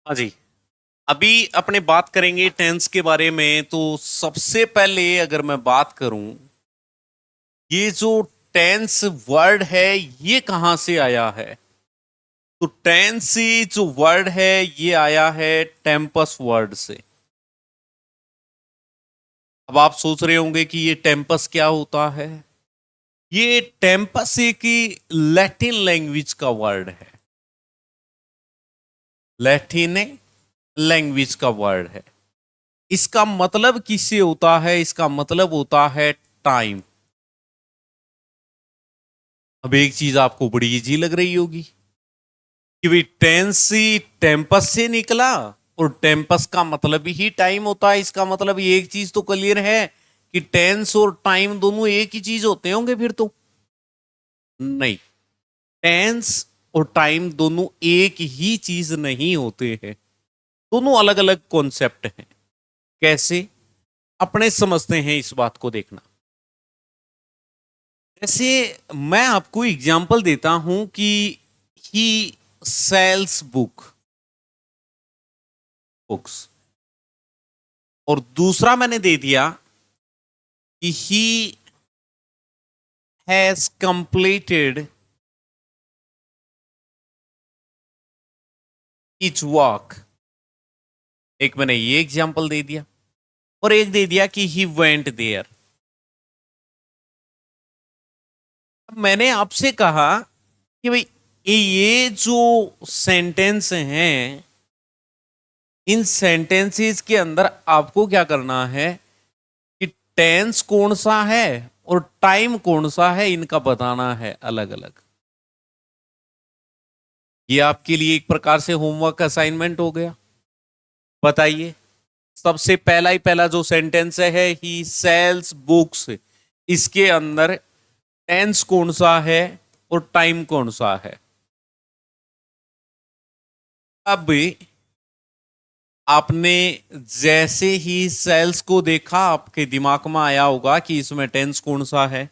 हाँ जी। अभी अपने बात करेंगे टेंस के बारे में। तो सबसे पहले अगर मैं बात करूं, ये जो टेंस वर्ड है ये कहां से आया है? तो टेंस जो वर्ड है ये आया है टेम्पस वर्ड से। अब आप सोच रहे होंगे कि ये टेम्पस क्या होता है। ये टेम्पस एक लैटिन लैंग्वेज का वर्ड है। लैटिन लैंग्वेज का वर्ड है। इसका मतलब किससे होता है? इसका मतलब होता है टाइम। अब एक चीज आपको बड़ी इजी लग रही होगी कि भाई टेंस ही टेम्पस से निकला, और टेम्पस का मतलब ही टाइम होता है। इसका मतलब ये एक चीज तो क्लियर है कि टेंस और टाइम दोनों एक ही चीज होते होंगे। फिर तो नहीं, टेंस और टाइम दोनों एक ही चीज नहीं होते हैं। दोनों अलग अलग कॉन्सेप्ट हैं। कैसे? अपने समझते हैं इस बात को। देखना, जैसे मैं आपको एग्जांपल देता हूं कि ही सेल्स बुक्स, और दूसरा मैंने दे दिया कि he has completed etch walk. एक मैंने ये एग्जांपल दे दिया, और एक दे दिया कि ही वेंट देयर। मैंने आपसे कहा कि भाई ये जो सेंटेंस हैं, इन सेंटेंसेस के अंदर आपको क्या करना है कि टेंस कौन सा है और टाइम कौन सा है, इनका बताना है अलग अलग। ये आपके लिए एक प्रकार से होमवर्क असाइनमेंट हो गया। बताइए, सबसे पहला ही पहला जो सेंटेंस है ही सेल्स बुक्स, इसके अंदर टेंस कौन सा है और टाइम कौन सा है? अब आपने जैसे ही सेल्स को देखा, आपके दिमाग में आया होगा कि इसमें टेंस कौन सा है?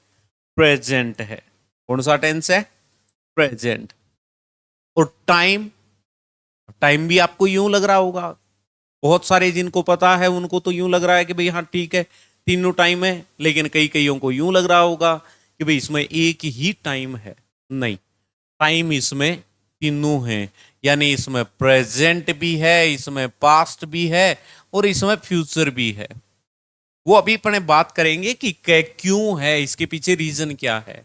प्रेजेंट है। कौन सा टेंस है? प्रेजेंट। और टाइम, टाइम भी आपको यूं लग रहा होगा। बहुत सारे जिनको पता है उनको तो यूं लग रहा है कि भाई हाँ ठीक है, तीनों टाइम है। लेकिन कई कईयों को यूं लग रहा होगा कि भाई इसमें एक ही टाइम है। नहीं, टाइम इसमें तीनों हैं। यानी इसमें प्रेजेंट भी है, इसमें पास्ट भी है, और इसमें फ्यूचर भी है। वो अभी अपने बात करेंगे कि क्यों है, इसके पीछे रीजन क्या है।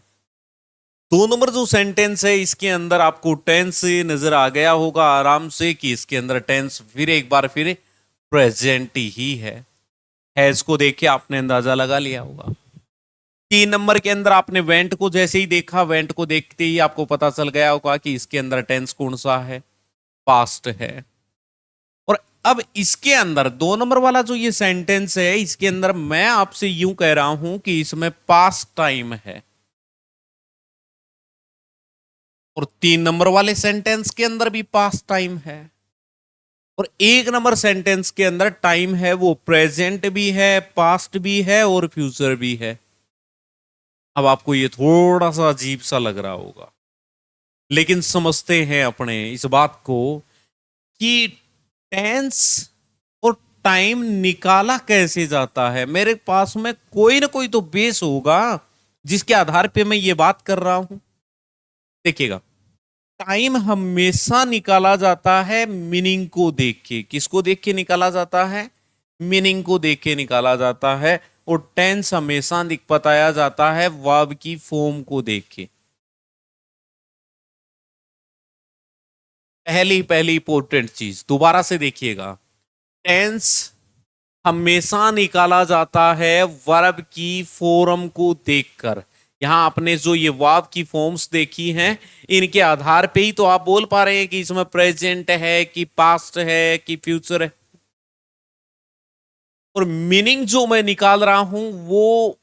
2 नंबर जो सेंटेंस है, इसके अंदर आपको टेंस नजर आ गया होगा आराम से कि इसके अंदर टेंस फिर एक बार फिर प्रेजेंट ही है इसको देख के आपने अंदाजा लगा लिया होगा। 3 नंबर के अंदर आपने वेंट को जैसे ही देखा, वेंट को देखते ही आपको पता चल गया होगा कि इसके अंदर टेंस कौन सा है? पास्ट है। और अब इसके अंदर 2 नंबर वाला जो ये सेंटेंस है, इसके अंदर मैं आपसे यूं कह रहा हूं कि इसमें पास्ट टाइम है। और 3 नंबर वाले सेंटेंस के अंदर भी पास्ट टाइम है। और 1 नंबर सेंटेंस के अंदर टाइम है, वो प्रेजेंट भी है, पास्ट भी है, और फ्यूचर भी है। अब आपको ये थोड़ा सा अजीब सा लग रहा होगा, लेकिन समझते हैं अपने इस बात को कि टेंस और टाइम निकाला कैसे जाता है। मेरे पास में कोई ना कोई तो बेस होगा जिसके आधार पे मैं ये बात कर रहा हूं। देखिएगा, टाइम हमेशा निकाला जाता है मीनिंग को देख के। किसको देख के निकाला जाता है? मीनिंग को देख के निकाला जाता है। और टेंस हमेशा बताया जाता है वर्ब की फॉर्म को देख के। पहली पहली इंपॉर्टेंट चीज दोबारा से देखिएगा, टेंस हमेशा निकाला जाता है वर्ब की फॉर्म को देखकर। यहां आपने जो ये वर्ब की फॉर्म्स देखी हैं, इनके आधार पे ही तो आप बोल पा रहे हैं कि इसमें प्रेजेंट है कि पास्ट है कि फ्यूचर है। और मीनिंग जो मैं निकाल रहा हूं, वो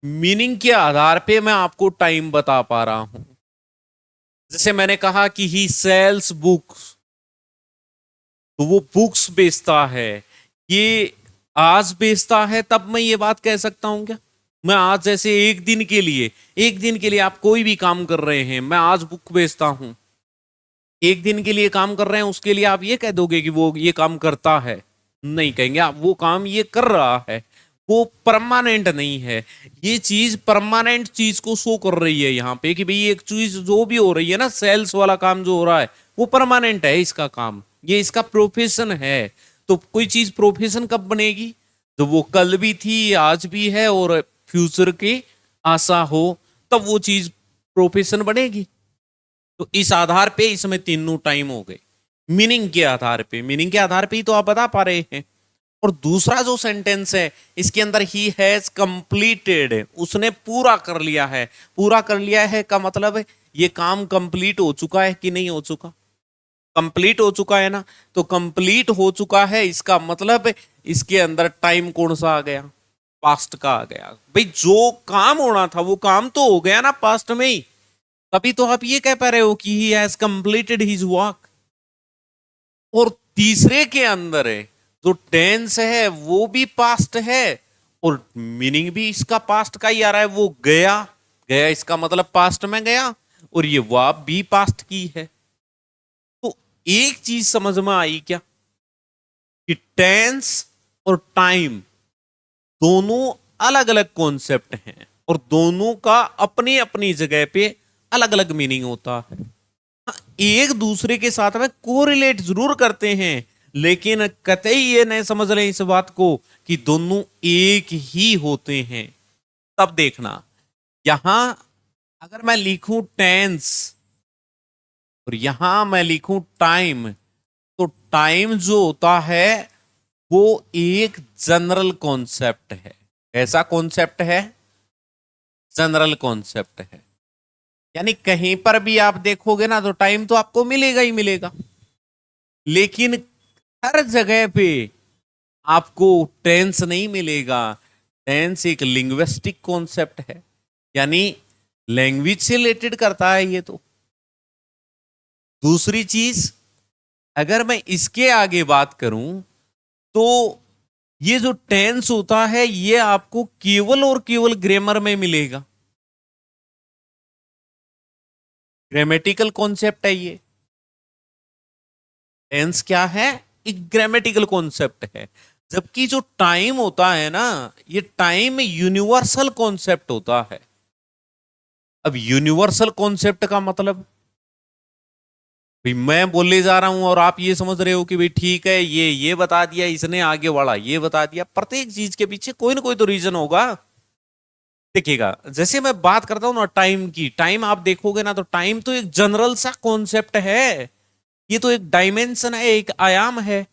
मीनिंग के आधार पे मैं आपको टाइम बता पा रहा हूं। जैसे मैंने कहा कि ही सेल्स बुक्स, तो वो बुक्स बेचता है। ये आज बेचता है, तब मैं ये बात कह सकता हूं क्या? मैं आज जैसे एक दिन के लिए, एक दिन के लिए आप कोई भी काम कर रहे हैं, मैं आज बुक बेचता हूं। एक दिन के लिए काम कर रहे हैं उसके लिए आप ये कह दोगे कि वो ये काम करता है? नहीं कहेंगे आप, वो काम ये कर रहा है, वो परमानेंट नहीं है। ये चीज परमानेंट चीज को शो कर रही है यहाँ पे कि भाई एक चीज जो भी हो रही है ना, सेल्स वाला काम जो हो रहा है वो परमानेंट है, इसका काम, ये इसका प्रोफेशन है। तो कोई चीज प्रोफेशन कब बनेगी? तो वो कल भी थी, आज भी है और फ्यूचर की आशा हो, तब वो चीज प्रोफेशन बनेगी। तो इस आधार पे इसमें तीनों टाइम हो गए, मीनिंग के आधार पे, मीनिंग के आधार पे ही तो आप बता पा रहे हैं। और दूसरा जो सेंटेंस है इसके अंदर ही हैज कंप्लीटेड, उसने पूरा कर लिया है। पूरा कर लिया है का मतलब है ये काम कंप्लीट हो चुका है कि नहीं हो चुका? कंप्लीट हो चुका है ना, तो कंप्लीट हो चुका है इसका मतलब इसके अंदर टाइम कौन सा आ गया? पास्ट का आ गया। भाई जो काम होना था वो काम तो हो गया ना पास्ट में ही, तभी तो आप ये कह पा रहे हो कि he has completed his work. और तीसरे के अंदर है जो टेंस है वो भी पास्ट है और मीनिंग भी इसका पास्ट का ही आ रहा है, वो गया। गया इसका मतलब पास्ट में गया, और ये वर्ब भी पास्ट की है। तो एक चीज समझ में आई क्या कि टेंस और टाइम दोनों अलग अलग कॉन्सेप्ट हैं और दोनों का अपनी अपनी जगह पे अलग अलग मीनिंग होता है। एक दूसरे के साथ में कोरिलेट जरूर करते हैं, लेकिन कतई ये नहीं समझ रहे इस बात को कि दोनों एक ही होते हैं। तब देखना, यहां अगर मैं लिखूं टेंस और यहां मैं लिखूं टाइम, तो टाइम जो होता है वो एक जनरल कॉन्सेप्ट है। ऐसा कॉन्सेप्ट है, जनरल कॉन्सेप्ट है, यानी कहीं पर भी आप देखोगे ना तो टाइम तो आपको मिलेगा ही मिलेगा, लेकिन हर जगह पे आपको टेंस नहीं मिलेगा। टेंस एक लिंग्विस्टिक कॉन्सेप्ट है, यानी लैंग्वेज से रिलेटेड करता है ये तो। दूसरी चीज, अगर मैं इसके आगे बात करूं तो ये जो टेंस होता है ये आपको केवल और केवल ग्रामर में मिलेगा। ग्रामेटिकल कॉन्सेप्ट है ये। टेंस क्या है? एक ग्रामेटिकल कॉन्सेप्ट है। जबकि जो टाइम होता है ना, ये टाइम यूनिवर्सल कॉन्सेप्ट होता है। अब यूनिवर्सल कॉन्सेप्ट का मतलब, भाई मैं बोले जा रहा हूं और आप ये समझ रहे हो कि भाई ठीक है, ये बता दिया इसने, आगे वाला ये बता दिया। प्रत्येक चीज के पीछे कोई ना कोई तो रीजन होगा। देखिएगा, जैसे मैं बात करता हूं ना टाइम की, टाइम आप देखोगे ना तो टाइम तो एक जनरल सा कॉन्सेप्ट है, ये तो एक डायमेंशन है, एक आयाम है।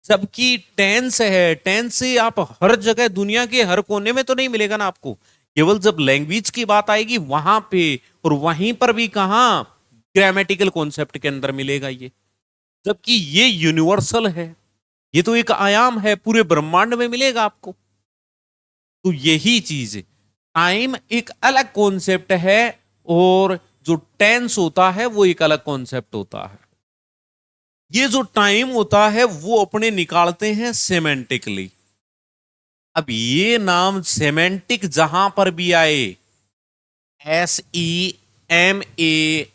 जबकि टेंस है, टेंस से आप हर जगह दुनिया के हर कोने में तो नहीं मिलेगा ना आपको, केवल जब लैंग्वेज की बात आएगी वहां पे, और वहीं पर भी कहां, ग्रामेटिकल कॉन्सेप्ट के अंदर मिलेगा ये। जबकि ये यूनिवर्सल है, ये तो एक आयाम है, पूरे ब्रह्मांड में मिलेगा आपको। तो यही चीज है, टाइम एक अलग कॉन्सेप्ट है और जो टेंस होता है वो एक अलग कॉन्सेप्ट होता है। ये जो टाइम होता है वो अपने निकालते हैं सेमेंटिकली। अब ये नाम सेमेंटिक जहां पर भी आए, SEMANTIC,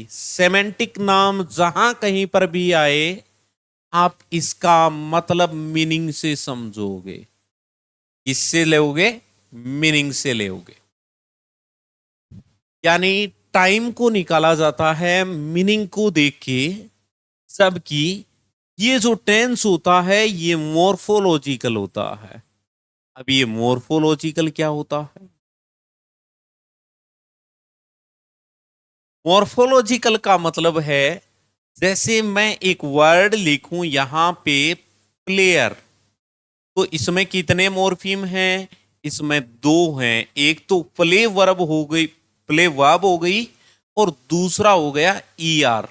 सेमेंटिक नाम जहां कहीं पर भी आए, आप इसका मतलब मीनिंग से समझोगे। किससे लोगे? मीनिंग से लोगे। यानी टाइम को निकाला जाता है मीनिंग को देख के। सबकी ये जो टेंस होता है ये मोर्फोलॉजिकल होता है। अब ये मोर्फोलॉजिकल क्या होता है? मोर्फोलॉजिकल का मतलब है, जैसे मैं एक वर्ड लिखूं यहां पे प्लेयर, तो इसमें कितने मॉर्फीम हैं? इसमें दो हैं। एक तो प्ले वर्ब हो गई, प्ले वर्ब हो गई, और दूसरा हो गया ईआर।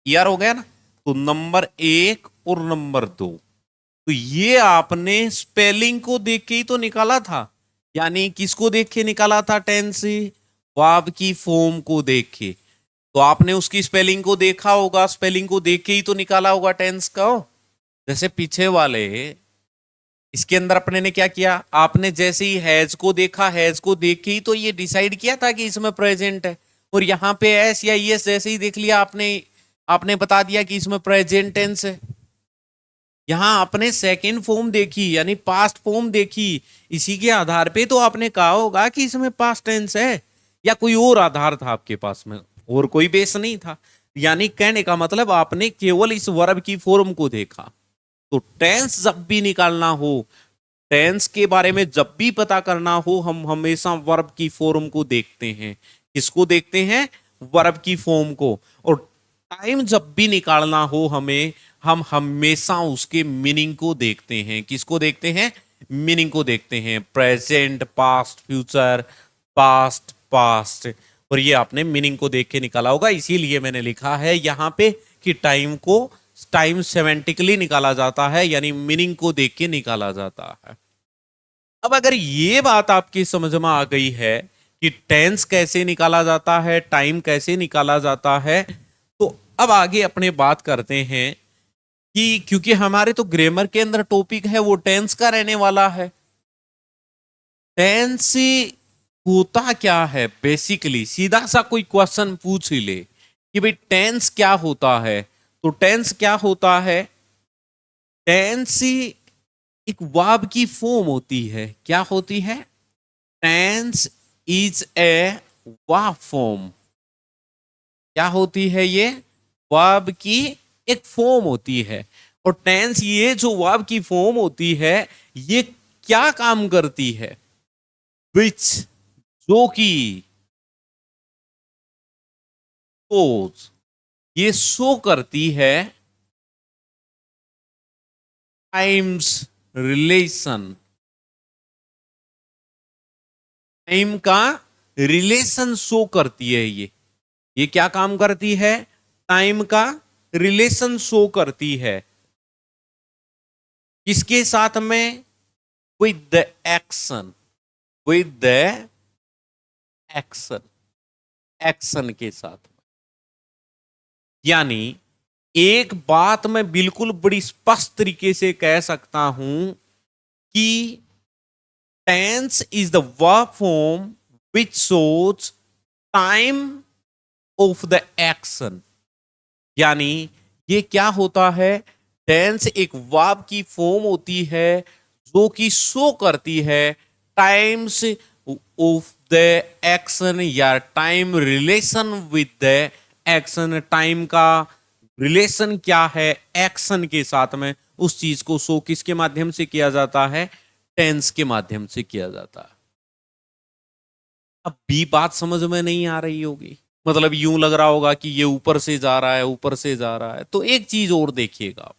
ईआर हो गया ना, तो नंबर एक और नंबर दो, तो ये आपने स्पेलिंग को देख के ही तो निकाला था। यानी किसको देख के निकाला था? टेंस वर्ब की फॉर्म को देख के। तो आपने उसकी स्पेलिंग को देखा होगा, स्पेलिंग को देख के ही तो निकाला होगा टेंस का। जैसे पीछे वाले इसके अंदर अपने ने क्या किया, आपने जैसे ही हैज को देखा, हैज को देख के ही तो ये डिसाइड किया था कि इसमें प्रेजेंट है, और यहाँ पे एस या ईएस जैसे ही देख लिया आपने, आपने बता दिया कि इसमें प्रेजेंट टेंस है। यहां आपने सेकेंड फॉर्म देखी यानी पास्ट फॉर्म देखी, इसी के आधार पे तो आपने कहा होगा कि इसमें पास्ट टेंस है, या कोई और आधार था आपके पास में, और कोई बेस नहीं था। यानी कहने का मतलब आपने केवल इस वर्ब की फॉर्म को देखा। तो टेंस जब भी निकालना हो, टेंस के बारे में जब भी पता करना हो, हम हमेशा वर्ब की फॉर्म को देखते हैं। किसको देखते हैं? वर्ब की फॉर्म को। और टाइम जब भी निकालना हो हमें, हम हमेशा उसके मीनिंग को देखते हैं। किसको देखते हैं? मीनिंग को देखते हैं। Present, past, future, past, past. और ये आपने मीनिंग को देख के निकाला होगा, इसीलिए मैंने लिखा है यहां पे कि टाइम सेमेंटिकली निकाला जाता है, यानी मीनिंग को देख के निकाला जाता है। अब अगर ये बात आपकी समझ में आ गई है कि टेंस कैसे निकाला जाता है, टाइम कैसे निकाला जाता है, तो अब आगे अपने बात करते हैं कि क्योंकि हमारे तो ग्रामर के अंदर टॉपिक है वो टेंस का रहने वाला है। टेंस होता क्या है बेसिकली, सीधा सा कोई क्वेश्चन पूछ ही ले कि भाई टेंस क्या होता है, तो टेंस क्या होता है? टेंस एक वर्ब की फॉर्म होती है। क्या होती है? Tense is a verb form. क्या होती है ये? वर्ब की एक फॉर्म होती है। और टेंस, ये जो वर्ब की फॉर्म होती है, ये क्या काम करती है? विच, जो कि, पोज, ये शो करती है टाइम्स रिलेशन। टाइम का रिलेशन शो करती है ये क्या काम करती है? टाइम का रिलेशन शो करती है। किसके साथ में? With the action. With the action, action के साथ। यानी एक बात मैं बिल्कुल बड़ी स्पष्ट तरीके से कह सकता हूं कि tense is the verb form which shows time of the action. यानी ये क्या होता है? टेंस एक वर्ब की फॉर्म होती है जो कि शो करती है टाइम्स ऑफ द एक्शन, या time relation with the action. Time का रिलेशन क्या है एक्शन के साथ में, उस चीज को शो किसके माध्यम से किया जाता है? टेंस के माध्यम से किया जाता है। अब भी बात समझ में नहीं आ रही होगी, मतलब यूं लग रहा होगा कि ये ऊपर से जा रहा है, ऊपर से जा रहा है। तो एक चीज और देखिएगा आप,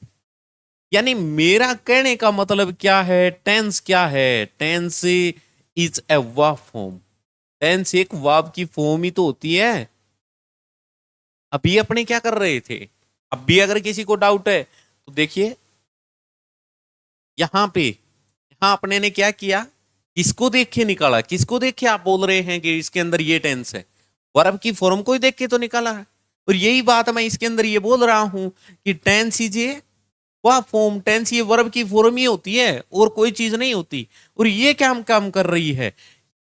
यानी मेरा कहने का मतलब क्या है? टेंस क्या है? Tense is a verb form. Tense एक वर्ब की फॉर्म ही तो होती है। अभी अपने क्या कर रहे थे? अब भी अगर किसी को डाउट है तो देखिए, यहां पे, यहां अपने ने क्या किया? किसको देख के निकाला? किसको देख के आप बोल रहे हैं कि इसके अंदर ये टेंस है? वर्ब की फॉर्म को ही देख के तो निकाला है। और यही बात मैं इसके अंदर ये बोल रहा हूं कि टेंस इज ये वह फॉर्म, टेंस ये वर्ब की फॉर्म ही होती है और कोई चीज नहीं होती। और ये क्या काम कर रही है?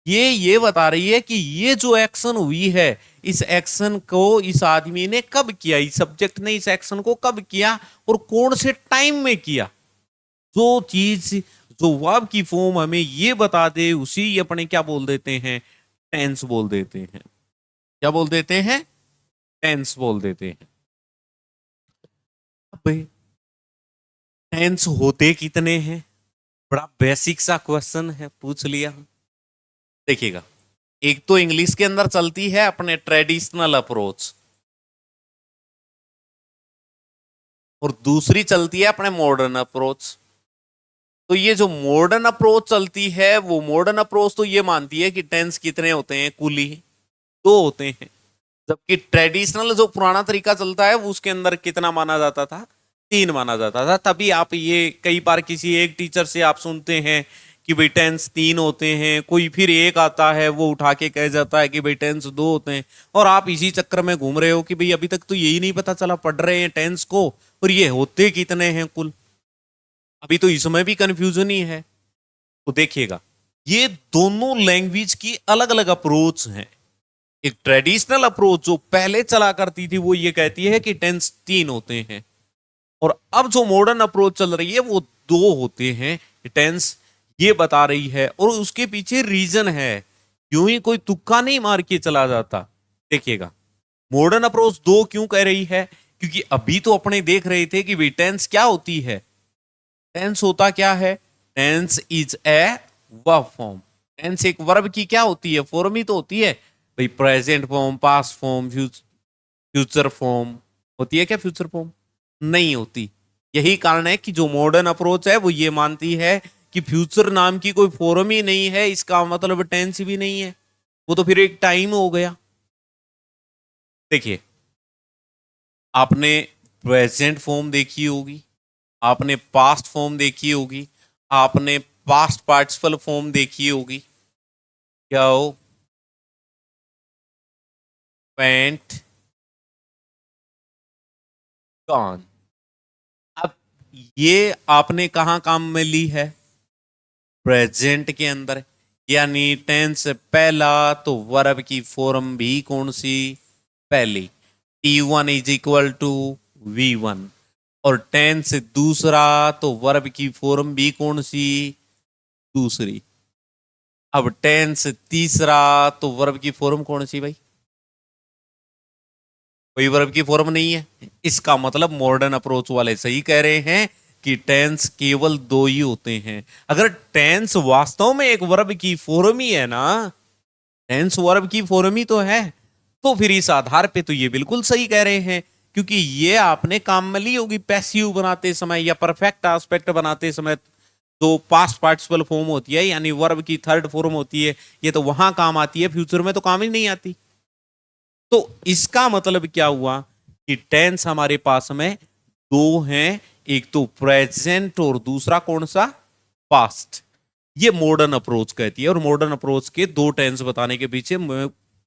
ये बता रही है कि ये जो एक्शन हुई है, इस एक्शन को इस आदमी ने कब किया, इस सब्जेक्ट ने इस एक्शन को कब किया और कौन से टाइम में किया। जो चीज, जो वर्ब की फॉर्म हमें ये बता दे, उसी अपने क्या बोल देते हैं? टेंस बोल देते हैं। क्या बोल देते हैं? टेंस बोल देते हैं। अब टेंस होते कितने हैं? बड़ा बेसिक सा क्वेश्चन है, पूछ लिया। देखिएगा, एक तो इंग्लिश के अंदर चलती है अपने ट्रेडिशनल अप्रोच, और दूसरी चलती है अपने मॉडर्न अप्रोच। तो ये जो मॉडर्न अप्रोच चलती है, वो मॉडर्न अप्रोच तो ये मानती है कि टेंस कितने होते हैं? कुल ही दो होते हैं। जबकि ट्रेडिशनल जो पुराना तरीका चलता है, वो उसके अंदर कितना माना जाता था? तीन माना जाता था। तभी आप ये कई बार किसी एक टीचर से आप सुनते हैं कि भाई टेंस तीन होते हैं, कोई फिर एक आता है वो उठा के कह जाता है कि भाई टेंस दो होते हैं, और आप इसी चक्कर में घूम रहे हो कि भाई अभी तक तो यही नहीं पता चला, पढ़ रहे हैं टेंस को, और ये होते कितने हैं कुल। अभी तो इसमें भी कंफ्यूजन ही है। तो देखिएगा, ये दोनों लैंग्वेज की अलग अलग अप्रोच हैं। एक ट्रेडिशनल अप्रोच जो पहले चला करती थी वो ये कहती है कि टेंस 3 होते हैं, और अब जो मॉडर्न अप्रोच चल रही है वो 2 होते हैं। टेंस ये बता रही है, और उसके पीछे रीजन है, यूं ही कोई तुक्का नहीं मार के चला जाता। देखिएगा, मॉडर्न अप्रोच 2 क्यों कह रही है, क्योंकि अभी तो अपने देख रहे थे कि टेंस क्या होती है। टेंस होता क्या है, tense is a verb form. Tense एक वर्ब की क्या होती है, फॉर्म ही तो होती है भाई। Present form, past form, future form होती है क्या, फ्यूचर फॉर्म नहीं होती। यही कारण है कि जो मॉडर्न अप्रोच है वो ये मानती है कि फ्यूचर नाम की कोई फॉर्म ही नहीं है, इसका मतलब टेंस भी नहीं है, वो तो फिर एक टाइम हो गया। देखिए, आपने प्रेजेंट फॉर्म देखी होगी, आपने पास्ट फॉर्म देखी होगी, आपने पास्ट पार्टिसिपल फॉर्म देखी होगी। क्या हो, वेंट, गॉन। अब ये आपने कहां काम में ली है, प्रेजेंट के अंदर। यानी टेंस पहला तो वर्ब की फॉर्म भी कौन सी, पहली। T1 is equal to V1। और टेंस दूसरा तो वर्ब की फॉर्म भी कौन सी, दूसरी। अब टेंस तीसरा तो वर्ब की फॉर्म कौन सी भाई, कोई वर्ब की फॉर्म नहीं है। इसका मतलब मॉडर्न अप्रोच वाले सही कह रहे हैं कि टेंस केवल 2 ही होते हैं। अगर टेंस वास्तव में एक वर्ब की फॉर्म ही है ना, टेंस वर्ब की फॉर्म ही तो है, तो फिर इस आधार पे तो ये बिल्कुल सही कह रहे हैं, क्योंकि ये आपने काम में ली होगी पैसिव बनाते समय या परफेक्ट एस्पेक्ट बनाते समय। तो पास्ट पार्टिसिपल फॉर्म होती है, यानी वर्ब की थर्ड फॉर्म होती है, ये तो वहां काम आती है, फ्यूचर में तो काम ही नहीं आती। तो इसका मतलब क्या हुआ कि टेंस हमारे पास में 2 हैं, एक तो प्रेजेंट और दूसरा कौन सा, पास्ट। ये मॉडर्न अप्रोच कहती है, और मॉडर्न अप्रोच के 2 टेंस बताने के पीछे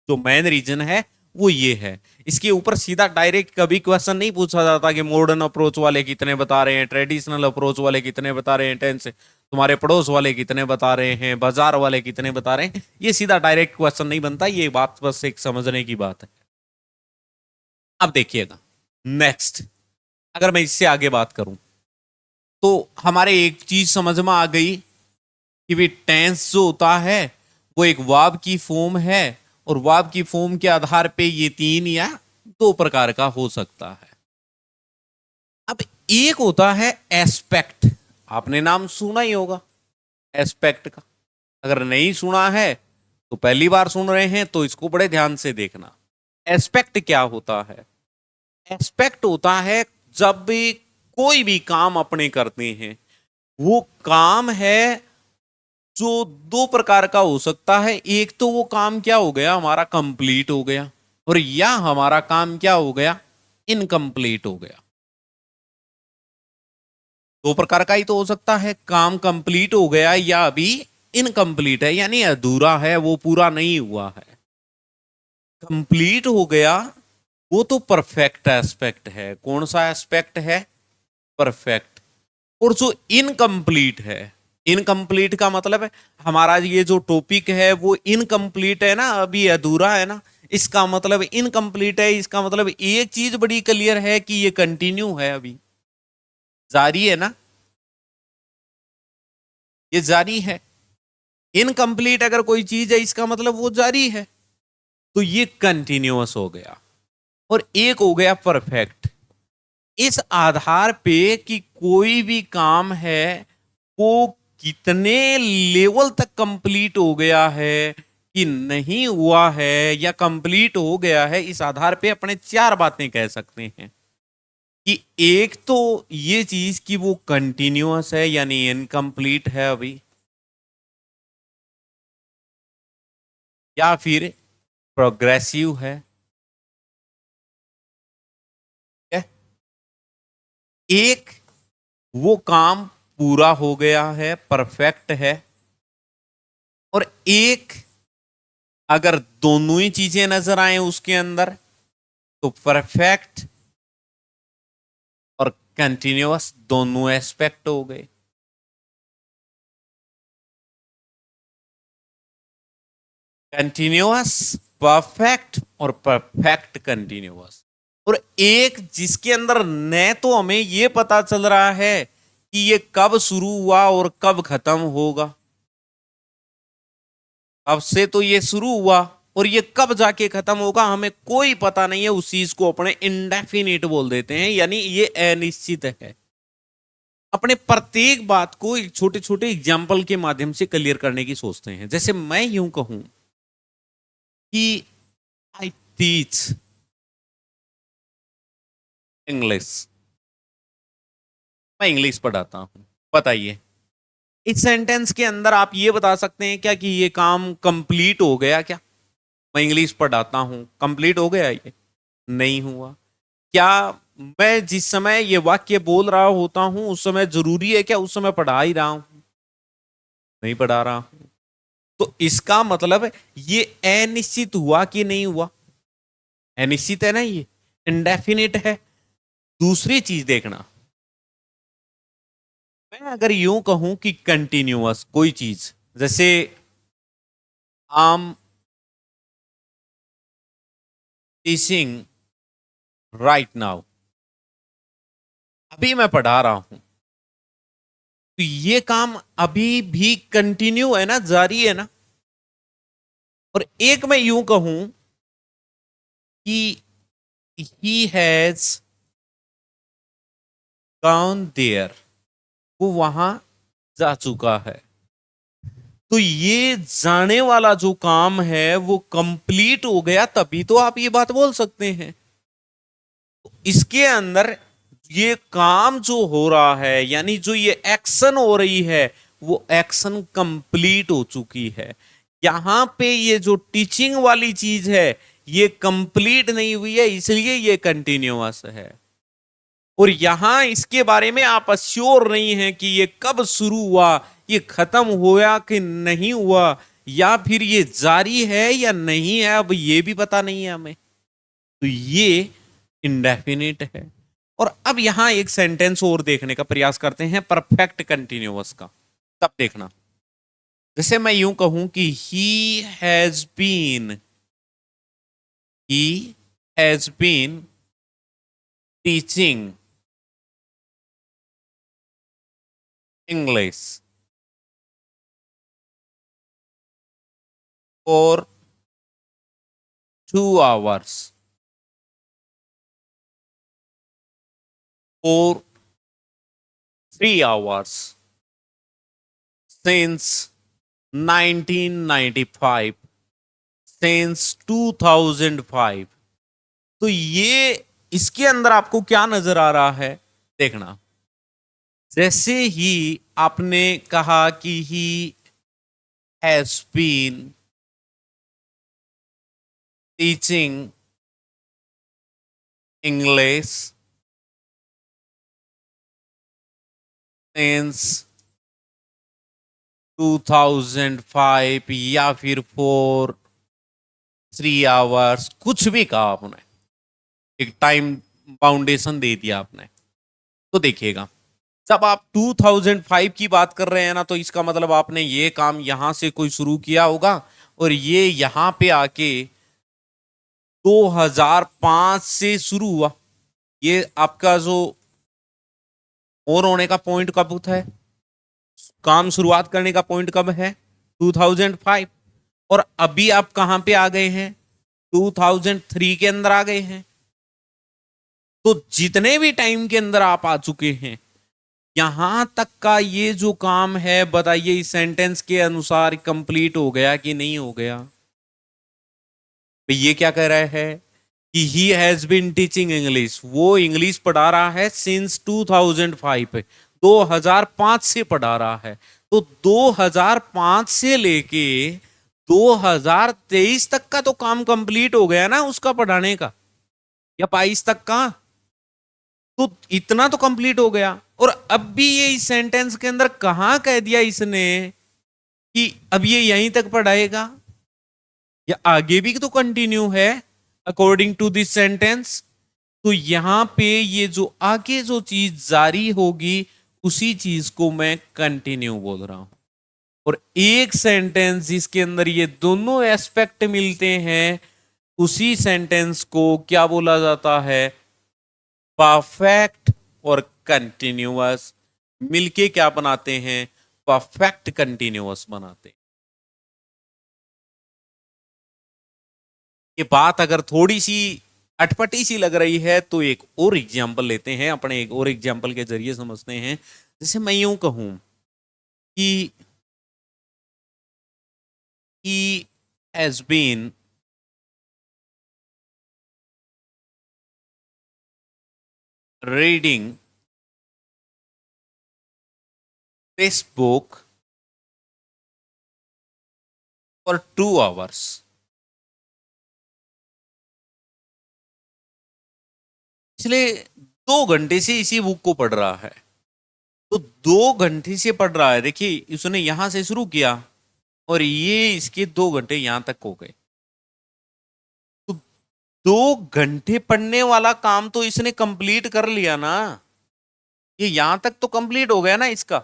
जो मेन रीजन है वो ये है। इसके ऊपर सीधा डायरेक्ट कभी क्वेश्चन नहीं पूछा जाता कि मॉडर्न अप्रोच वाले कितने बता रहे हैं, ट्रेडिशनल अप्रोच वाले कितने बता रहे हैं टेंस, तुम्हारे पड़ोस वाले कितने बता रहे हैं, बाजार वाले कितने बता रहे हैं। ये सीधा डायरेक्ट क्वेश्चन नहीं बनता, ये बात बस एक समझने की बात है। अब देखिएगा नेक्स्ट, अगर मैं इससे आगे बात करूं तो हमारे एक चीज समझ में आ गई कि भी टेंस जो होता है वो एक वर्ब की फॉर्म है, और वर्ब की फॉर्म के आधार पे ये 3 या 2 प्रकार का हो सकता है। अब एक होता है एस्पेक्ट, आपने नाम सुना ही होगा एस्पेक्ट का। अगर नहीं सुना है तो पहली बार सुन रहे हैं तो इसको बड़े ध्यान से देखना। एस्पेक्ट क्या होता है, एस्पेक्ट होता है जब भी कोई भी काम अपने करते हैं, वो काम है जो 2 प्रकार का हो सकता है। एक तो वो काम क्या हो गया, हमारा कंप्लीट हो गया, और या हमारा काम क्या हो गया, इनकम्प्लीट हो गया। 2 प्रकार का ही तो हो सकता है, काम कंप्लीट हो गया या अभी इनकम्प्लीट है, यानी अधूरा है, वो पूरा नहीं हुआ है। कंप्लीट हो गया वो तो परफेक्ट एस्पेक्ट है। कौन सा एस्पेक्ट है, परफेक्ट। और जो इनकम्प्लीट है, इनकम्प्लीट का मतलब है हमारा ये जो टॉपिक है वो इनकम्प्लीट है ना, अभी अधूरा है ना, इसका मतलब इनकम्प्लीट है। इसका मतलब एक चीज बड़ी क्लियर है कि ये कंटिन्यू है, अभी जारी है ना, ये जारी है। इनकम्प्लीट अगर कोई चीज है इसका मतलब वो जारी है, तो ये कंटिन्यूअस हो गया। और एक हो गया परफेक्ट, इस आधार पे कि कोई भी काम है वो कितने लेवल तक कंप्लीट हो गया है कि नहीं हुआ है या कंप्लीट हो गया है, इस आधार पे अपने 4 बातें कह सकते हैं कि एक तो ये चीज कि वो कंटिन्यूअस है यानी इनकम्प्लीट है अभी, या फिर प्रोग्रेसिव है। ठीक है? एक, वो काम पूरा हो गया है, परफेक्ट है। और एक, अगर दोनों ही चीजें नजर आए उसके अंदर तो परफेक्ट और कंटिन्यूअस दोनों एस्पेक्ट हो गए। कंटिन्यूअस परफेक्ट और परफेक्ट कंटिन्यूअस। और एक जिसके अंदर न तो हमें यह पता चल रहा है कि ये कब शुरू हुआ और कब खत्म होगा, अब से तो ये शुरू हुआ और ये कब जाके खत्म होगा हमें कोई पता नहीं है, उस चीज को अपने इंडेफिनिट बोल देते हैं, यानी ये अनिश्चित है। अपने प्रत्येक बात को एक छोटे छोटे एग्जाम्पल के माध्यम से क्लियर करने की सोचते हैं। जैसे मैं यूं कहूं कि आई टीच इंग्लिश, मैं इंग्लिश पढ़ाता हूं। बताइए इस सेंटेंस के अंदर आप ये बता सकते हैं क्या कि ये काम कंप्लीट हो गया क्या? मैं इंग्लिश पढ़ाता हूं, कंप्लीट हो गया? ये नहीं हुआ। क्या मैं जिस समय ये वाक्य बोल रहा होता हूं उस समय जरूरी है क्या उस समय पढ़ा ही रहा हूं? नहीं पढ़ा रहा हूं। तो इसका मतलब ये अनिश्चित हुआ कि नहीं हुआ? अनिश्चित है ना, ये इंडेफिनिट है। दूसरी चीज देखना, मैं अगर यूं कहूं कि कंटिन्यूअस कोई चीज, जैसे आम टीचिंग राइट नाउ, अभी मैं पढ़ा रहा हूं, तो ये काम अभी भी कंटिन्यू है ना, जारी है ना। और एक मैं यूं कहूं कि ही हैज गॉन देयर, वो वहां जा चुका है, तो ये जाने वाला जो काम है वो कंप्लीट हो गया, तभी तो आप ये बात बोल सकते हैं। तो इसके अंदर ये काम जो हो रहा है, यानी जो ये एक्शन हो रही है, वो एक्शन कंप्लीट हो चुकी है। यहां पे ये जो टीचिंग वाली चीज है ये कंप्लीट नहीं हुई है, इसलिए ये कंटिन्यूअस है। और यहां इसके बारे में आप अश्योर नहीं है कि ये कब शुरू हुआ, ये खत्म हुआ कि नहीं हुआ, या फिर ये जारी है या नहीं है, अब ये भी पता नहीं है हमें। तो ये इंडेफिनिट है। और अब यहां एक सेंटेंस और देखने का प्रयास करते हैं परफेक्ट कंटिन्यूअस का। तब देखना, जैसे मैं यूं कहूं कि he has been teaching English for 2 hours, for 3 hours since 1995, since 2005। तो ये इसके अंदर आपको क्या नजर आ रहा है? देखना, जैसे ही आपने कहा कि he has been teaching English since 2005 या फिर फॉर 3 hours, कुछ भी कहा आपने, एक टाइम बाउंडेशन दे दिया आपने। तो देखिएगा, जब आप 2005 की बात कर रहे हैं ना, तो इसका मतलब आपने ये काम यहां से कोई शुरू किया होगा और ये यहां पे आके 2005 से शुरू हुआ। ये आपका जो और होने का पॉइंट कब होता है, काम शुरुआत करने का पॉइंट कब है? 2005। और अभी आप कहां पे आ गए हैं? 2003 के अंदर आ गए हैं। तो जितने भी टाइम के अंदर आप आ चुके हैं, यहां तक का ये जो काम है, बताइए इस सेंटेंस के अनुसार कंप्लीट हो गया कि नहीं हो गया? तो ये क्या कह रहा है कि he has been teaching English, वो इंग्लिश पढ़ा रहा है सिंस 2005, 2005 से पढ़ा रहा है। तो 2005 से लेके 2023 तक का तो काम कंप्लीट हो गया ना उसका पढ़ाने का, या 22 तक का, तो इतना तो कंप्लीट हो गया। और अब भी ये इस सेंटेंस के अंदर कहां कह दिया इसने कि अब ये यहीं तक पढ़ाएगा, या आगे भी तो कंटिन्यू है अकॉर्डिंग टू दिस सेंटेंस। तो यहां पे ये जो आगे जो चीज जारी होगी उसी चीज को मैं कंटिन्यू बोल रहा हूं। और एक सेंटेंस जिसके अंदर ये दोनों एस्पेक्ट मिलते हैं, उसी सेंटेंस को क्या बोला जाता है? परफेक्ट और कंटिन्यूअस मिलके क्या बनाते हैं? परफेक्ट कंटिन्यूअस बनाते हैं। ये बात अगर थोड़ी सी अटपटी सी लग रही है तो एक और एग्जाम्पल लेते हैं, अपने एक और एग्जाम्पल के जरिए समझते हैं। जैसे मैं यूं कहूं कि he has been reading this book for 2 hours। पिछले 2 घंटे से इसी बुक को पढ़ रहा है। तो 2 घंटे से पढ़ रहा है, देखिए उसने यहां से शुरू किया और ये इसके 2 घंटे यहां तक हो गए। तो 2 घंटे पढ़ने वाला काम तो इसने कंप्लीट कर लिया ना, ये यहां तक तो कंप्लीट हो गया ना इसका।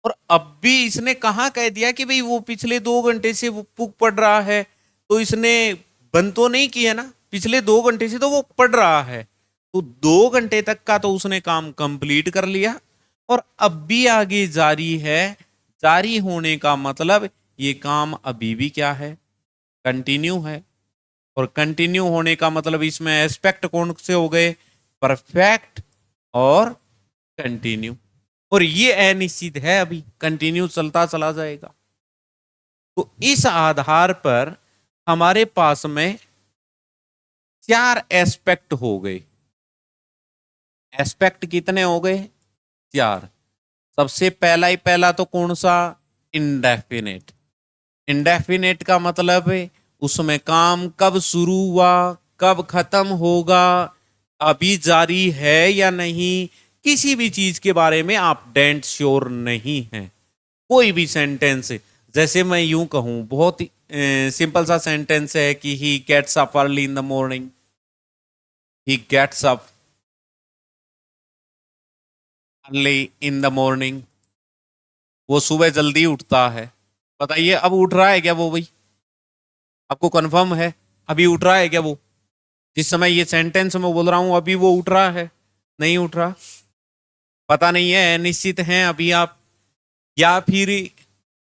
और अब भी इसने कहा कह दिया कि भाई वो पिछले 2 घंटे से वो बुक पढ़ रहा है, तो इसने बंद तो नहीं किया ना, पिछले 2 घंटे से तो वो पढ़ रहा है। तो 2 घंटे तक का तो उसने काम कंप्लीट कर लिया और अब भी आगे जारी है। जारी होने का मतलब ये काम अभी भी क्या है? कंटिन्यू है। और कंटिन्यू होने का मतलब इसमें एस्पेक्ट कौन से हो गए? परफेक्ट और कंटिन्यू। और ये अनिश्चित है, अभी कंटिन्यू चलता चला जाएगा। तो इस आधार पर हमारे पास में 4 एस्पेक्ट हो गए। एस्पेक्ट कितने हो गए? 4। सबसे पहला तो कौन सा? इंडेफिनेट। इंडेफिनेट का मतलब है उसमें काम कब शुरू हुआ, कब खत्म होगा, अभी जारी है या नहीं, किसी भी चीज के बारे में आप डेंट श्योर नहीं है। कोई भी सेंटेंस, जैसे मैं यूं कहूं, बहुत ही सिंपल सा सेंटेंस है कि he gets up early in the morning. He gets up early in the morning. वो सुबह जल्दी उठता है। बताइए अब उठ रहा है क्या वो? भाई आपको कंफर्म है अभी उठ रहा है क्या वो? जिस समय ये सेंटेंस मैं बोल रहा हूं अभी वो उठ रहा है? नहीं उठ रहा। पता नहीं है, निश्चित हैं अभी आप? या फिर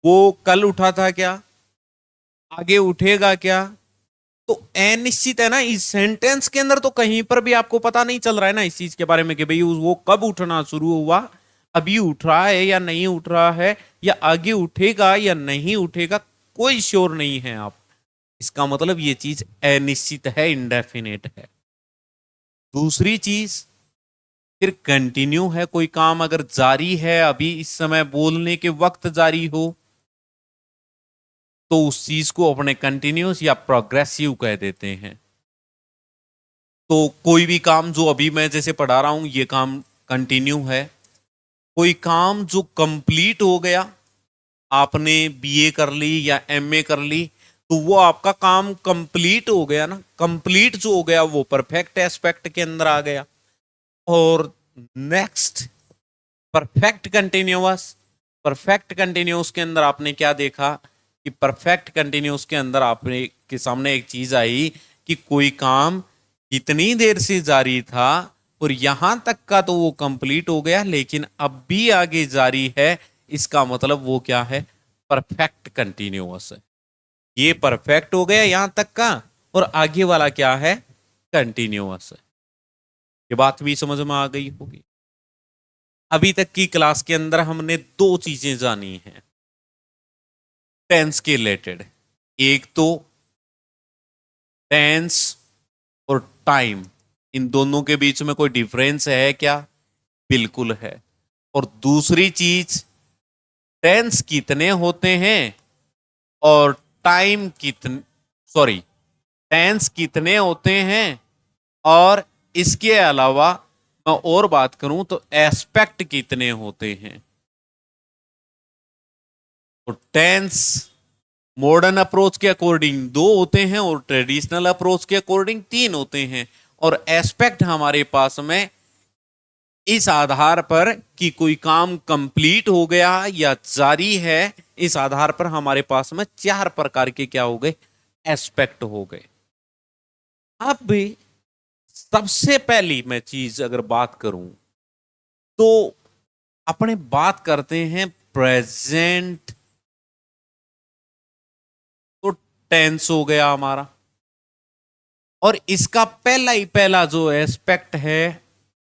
वो कल उठा था क्या, आगे उठेगा क्या? तो अनिश्चित है ना। इस सेंटेंस के अंदर तो कहीं पर भी आपको पता नहीं चल रहा है ना इस चीज के बारे में कि भाई वो कब उठना शुरू हुआ, अभी उठ रहा है या नहीं उठ रहा है, या आगे उठेगा या नहीं उठेगा, कोई श्योर नहीं है आप। इसका मतलब ये चीज अनिश्चित है, इंडेफिनेट है। दूसरी चीज, फिर कंटिन्यू है। कोई काम अगर जारी है, अभी इस समय बोलने के वक्त जारी हो, तो उस चीज को अपने कंटिन्यूस या प्रोग्रेसिव कह देते हैं। तो कोई भी काम जो अभी मैं जैसे पढ़ा रहा हूं, ये काम कंटिन्यू है। कोई काम जो कंप्लीट हो गया, आपने बीए कर ली या एमए कर ली, तो वो आपका काम कंप्लीट हो गया ना। कंप्लीट जो हो गया वो परफेक्ट एस्पेक्ट के अंदर आ गया। और next, perfect continuous. Perfect continuous के अंदर आपने क्या देखा कि परफेक्ट कंटिन्यूअस के अंदर आपने के सामने एक चीज आई कि कोई काम कितनी देर से जारी था और यहां तक का तो वो कंप्लीट हो गया, लेकिन अब भी आगे जारी है। इसका मतलब वो क्या है? परफेक्ट कंटिन्यूअस है। ये परफेक्ट हो गया यहां तक का, और आगे वाला क्या है? कंटिन्यूअस है। ये बात भी समझ में आ गई होगी। अभी तक की क्लास के अंदर हमने 2 चीजें जानी हैं टेंस के रिलेटेड। एक तो टेंस और टाइम, इन दोनों के बीच में कोई डिफरेंस है क्या? बिल्कुल है। और दूसरी चीज, टेंस कितने होते हैं और टाइम कितने, सॉरी, टेंस कितने होते हैं, और इसके अलावा मैं और बात करूं तो एस्पेक्ट कितने होते हैं। तो टेंस मॉडर्न अप्रोच के अकॉर्डिंग 2 होते हैं और ट्रेडिशनल अप्रोच के अकॉर्डिंग 3 होते हैं। और एस्पेक्ट हमारे पास में इस आधार पर कि कोई काम कंप्लीट हो गया या जारी है, इस आधार पर हमारे पास में 4 प्रकार के क्या हो गए, एस्पेक्ट हो गए। अब भी सबसे पहली मैं चीज अगर बात करूं तो अपने बात करते हैं प्रेजेंट, तो टेंस हो गया हमारा, और इसका पहला ही पहला जो एस्पेक्ट है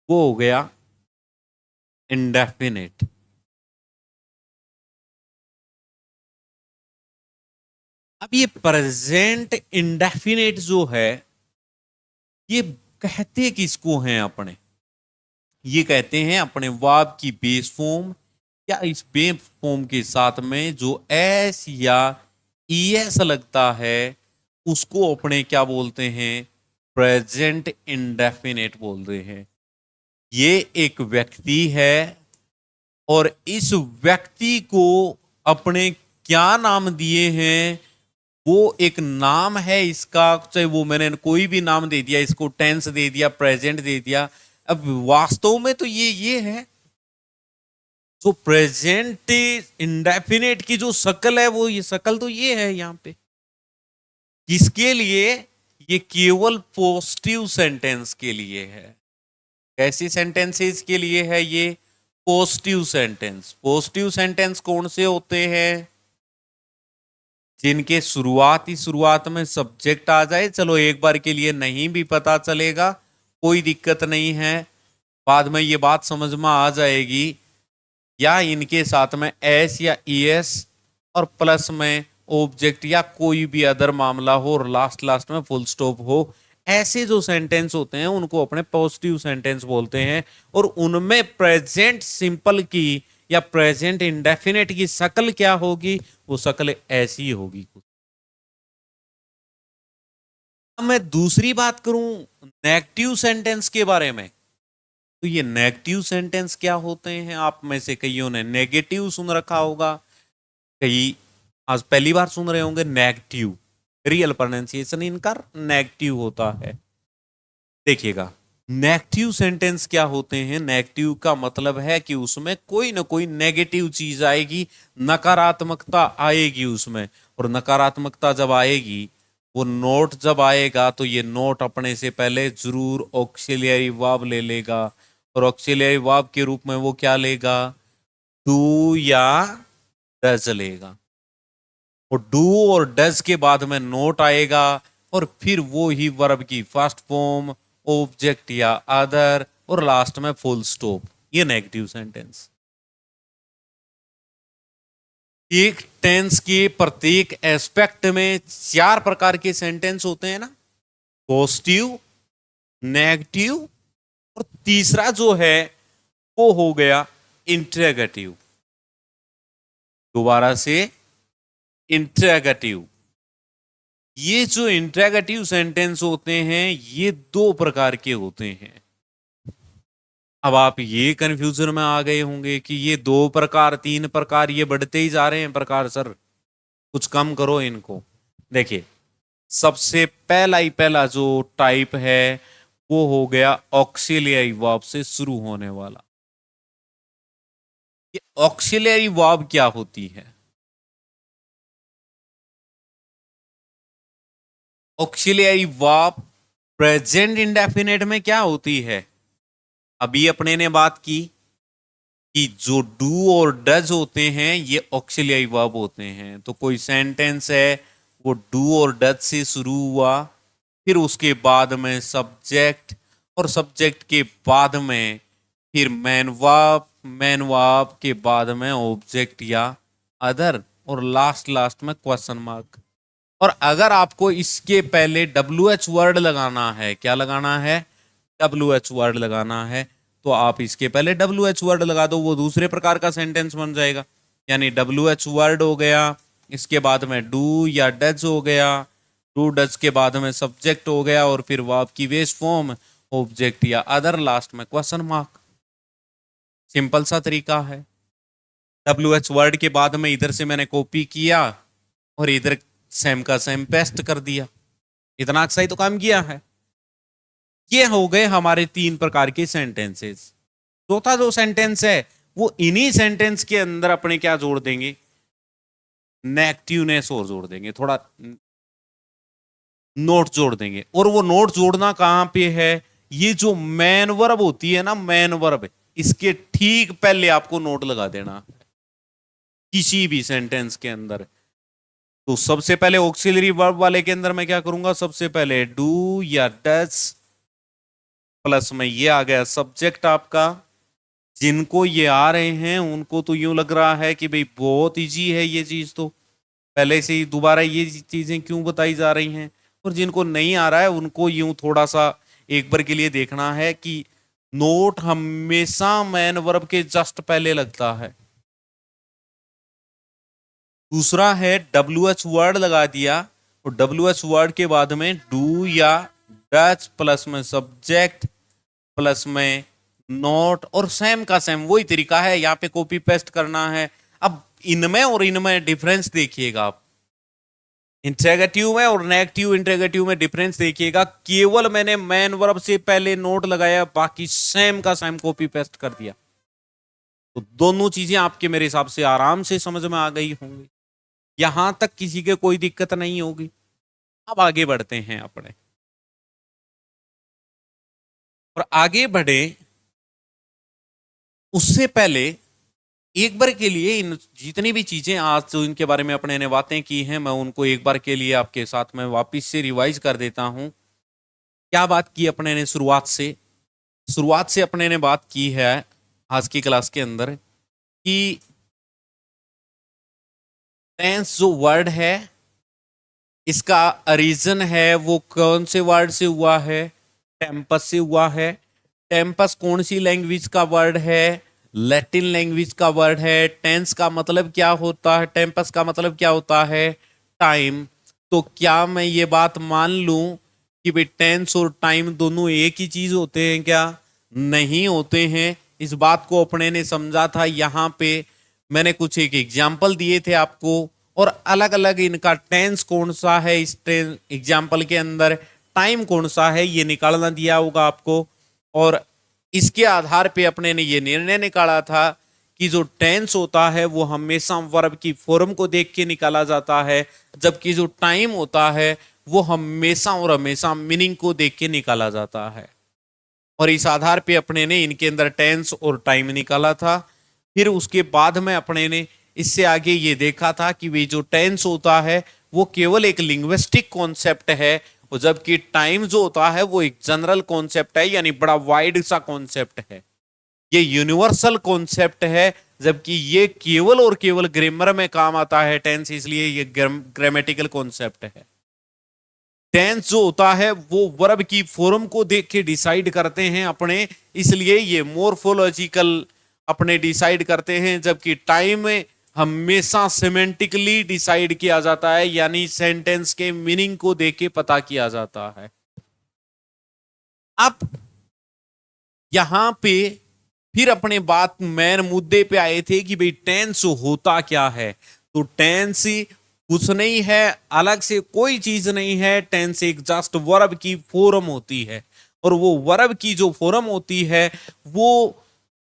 वो हो गया इंडेफिनिट। अब ये प्रेजेंट इंडेफिनिट जो है, ये कहते किसको हैं अपने, ये कहते हैं अपने वर्ब की बेस फॉर्म या इस बेस फॉर्म के साथ में जो एस या ईएस लगता है उसको अपने क्या बोलते हैं, प्रेजेंट इंडेफिनिट बोलते हैं। ये एक व्यक्ति है और इस व्यक्ति को अपने क्या नाम दिए हैं, वो एक नाम है इसका, चाहे वो मैंने कोई भी नाम दे दिया, इसको टेंस दे दिया, प्रेजेंट दे दिया। अब वास्तव में तो ये है, जो प्रेजेंट इंडेफिनिट की जो शक्ल है वो ये शक्ल तो ये है यहां पे। किसके लिए, ये केवल पॉजिटिव सेंटेंस के लिए है। कैसी सेंटेंसेस के लिए है ये, पॉजिटिव सेंटेंस। पॉजिटिव सेंटेंस कौन से होते हैं, जिनके शुरुआत में सब्जेक्ट आ जाए। चलो एक बार के लिए नहीं भी पता चलेगा, कोई दिक्कत नहीं है, बाद में ये बात समझ में आ जाएगी। या इनके साथ में एस या ईएस और प्लस में ऑब्जेक्ट या कोई भी अदर मामला हो और लास्ट में फुल स्टॉप हो, ऐसे जो सेंटेंस होते हैं उनको अपने पॉजिटिव सेंटेंस बोलते हैं। और उनमें प्रेजेंट सिंपल की या प्रेजेंट इंडेफिनिट की शक्ल क्या होगी, वो शक्ल ऐसी होगी कुछ। अब मैं दूसरी बात करूं नेगेटिव सेंटेंस के बारे में, तो ये नेगेटिव सेंटेंस क्या होते हैं। आप में से कईयों ने नेगेटिव सुन रखा होगा, कई आज पहली बार सुन रहे होंगे नेगेटिव। रियल प्रोनाउंसिएशन इनका नेगेटिव होता है। देखिएगा, नेगेटिव सेंटेंस क्या होते हैं, नेगेटिव का मतलब है कि उसमें कोई ना कोई नेगेटिव चीज आएगी, नकारात्मकता आएगी उसमें। और नकारात्मकता जब आएगी, वो नोट जब आएगा तो ये नोट अपने से पहले जरूर ऑक्सिलियरी वर्ब ले लेगा। और ऑक्सिलियरी वर्ब के रूप में वो क्या लेगा, डू या डज लेगा। और डू और डज के बाद में नोट आएगा और फिर वो ही वर्ब की फर्स्ट फॉर्म, ऑब्जेक्ट या अदर, और लास्ट में फुल स्टॉप। ये नेगेटिव सेंटेंस। एक टेंस के प्रत्येक एस्पेक्ट में 4 प्रकार के सेंटेंस होते हैं ना, पॉजिटिव, नेगेटिव, और तीसरा जो है वो हो गया इंट्रोगेटिव। दोबारा से, इंट्रोगेटिव। ये जो इंट्रोगेटिव सेंटेंस होते हैं ये 2 प्रकार के होते हैं। अब आप ये कंफ्यूजन में आ गए होंगे कि ये 2 प्रकार 3 प्रकार ये बढ़ते ही जा रहे हैं प्रकार, सर कुछ कम करो इनको। देखिए, सबसे पहला ही पहला जो टाइप है वो हो गया ऑक्सिलियरी वर्ब से शुरू होने वाला। ये ऑक्सिलियरी वर्ब क्या होती है, ऑक्सिलियरी वर्ब प्रेजेंट इंडेफिनिट में क्या होती है। अभी अपने ने बात की कि जो डू और डज होते हैं ये ऑक्सिलियरी वर्ब होते हैं। तो कोई सेंटेंस है वो डू और डज से शुरू हुआ, फिर उसके बाद में सब्जेक्ट, और सब्जेक्ट के बाद में फिर मैन वर्ब के बाद में ऑब्जेक्ट या अदर, और लास्ट में क्वेश्चन मार्क। और अगर आपको इसके पहले WH वर्ड लगाना है, क्या लगाना है, WH वर्ड लगाना है, तो आप इसके पहले WH वर्ड लगा दो, वो दूसरे प्रकार का सेंटेंस बन जाएगा। यानी WH वर्ड हो गया, इसके बाद में डू या डज हो गया, डू डज के बाद में सब्जेक्ट हो गया, और फिर वर्ब की बेस फॉर्म, ऑब्जेक्ट या अदर, लास्ट में क्वेश्चन मार्क। सिंपल सा तरीका है। WH वर्ड के बाद में इधर से मैंने कॉपी किया और इधर सेम का सेम पेस्ट कर दिया, इतना अच्छा ही तो काम किया है। ये हो गए हमारे 3 प्रकार के सेंटेंसेस। चौथा जो सेंटेंस है वो इन्हीं सेंटेंस के अंदर अपने क्या जोड़ देंगे, नेगेटिवनेस और जोड़ देंगे, थोड़ा नोट जोड़ देंगे। और वो नोट जोड़ना कहां पे है, ये जो मैन वर्ब होती है ना, मैन वर्ब, इसके ठीक पहले आपको नोट लगा देना किसी भी सेंटेंस के अंदर। तो सबसे पहले ऑक्सिलरी वर्ब वाले के अंदर मैं क्या करूंगा, सबसे पहले डू या डज प्लस में ये आ गया सब्जेक्ट आपका। जिनको ये आ रहे हैं उनको तो यूं लग रहा है कि भाई बहुत इजी है ये चीज, तो पहले से ही दोबारा ये चीजें क्यों बताई जा रही हैं। और जिनको नहीं आ रहा है उनको यूं थोड़ा सा एक बार के लिए देखना है कि नोट हमेशा मैन वर्ब के जस्ट पहले लगता है। दूसरा है WH वर्ड लगा दिया, और WH वर्ड के बाद में डू या डच प्लस में सब्जेक्ट प्लस में नोट, और सेम का सेम वही तरीका है, यहां पे कॉपी पेस्ट करना है। अब इनमें और इनमें डिफरेंस देखिएगा आप, इंट्रोगेटिव में और नेगेटिव इंट्रोगेटिव में डिफरेंस देखिएगा। केवल मैंने मैन वर्ब से पहले नोट लगाया, बाकी सेम का सेम कॉपी पेस्ट कर दिया। तो दोनों चीजें आपके मेरे हिसाब से आराम से समझ में आ गई होंगी, यहां तक किसी के कोई दिक्कत नहीं होगी। अब आगे बढ़ते हैं अपने, और आगे बढ़े उससे पहले एक बार के लिए इन जितनी भी चीजें आज जो इनके बारे में अपने ने बातें की हैं, मैं उनको एक बार के लिए आपके साथ में वापस से रिवाइज कर देता हूं। क्या बात की अपने ने शुरुआत से अपने ने बात की है आज की क्लास के अंदर कि टेंस जो वर्ड है इसका ओरिजिन है वो कौन से वर्ड से हुआ है, टेम्पस से हुआ है। टेम्पस कौन सी लैंग्वेज का वर्ड है, लैटिन लैंग्वेज का वर्ड है। टेंस का मतलब क्या होता है, टेम्पस का मतलब क्या होता है, टाइम। तो क्या मैं ये बात मान लूं कि भाई टेंस और टाइम दोनों एक ही चीज होते हैं, क्या नहीं होते हैं। इस बात को अपने ने समझा था, यहां पे मैंने कुछ एक एग्जाम्पल दिए थे आपको, और अलग अलग इनका टेंस कौन सा है इस एग्जाम्पल के अंदर, टाइम कौन सा है ये निकालना दिया होगा आपको। और इसके आधार पे अपने ने ये निर्णय निकाला था कि जो टेंस होता है वो हमेशा वर्ब की फॉर्म को देख के निकाला जाता है, जबकि जो टाइम होता है वो हमेशा और हमेशा मीनिंग को देख के निकाला जाता है। और इस आधार पे अपने ने इनके अंदर टेंस और टाइम निकाला था। फिर उसके बाद में अपने ने इससे आगे ये देखा था कि वे जो टेंस होता है वो केवल एक लिंग्विस्टिक कॉन्सेप्ट है, और जबकि टाइम जो होता है वो एक जनरल कॉन्सेप्ट है, यानी बड़ा वाइड सा कॉन्सेप्ट है, ये यूनिवर्सल कॉन्सेप्ट है। जबकि ये केवल और केवल ग्रामर में काम आता है टेंस, इसलिए ये ग्रामेटिकल कॉन्सेप्ट है। टेंस जो होता है वो वर्ब की फॉर्म को देख के डिसाइड करते हैं अपने, इसलिए ये मोर्फोलॉजिकल अपने डिसाइड करते हैं, जबकि टाइम में हमेशा सिमेंटिकली डिसाइड किया जाता है, यानी सेंटेंस के मीनिंग को देख के पता किया जाता है। अब यहां पे फिर अपने बात मेन मुद्दे पे आए थे कि भाई टेंस होता क्या है। तो टेंस कुछ नहीं है, अलग से कोई चीज नहीं है। टेंस एक जस्ट वर्ब की फॉर्म होती है, और वो वर्ब की जो फॉर्म होती है वो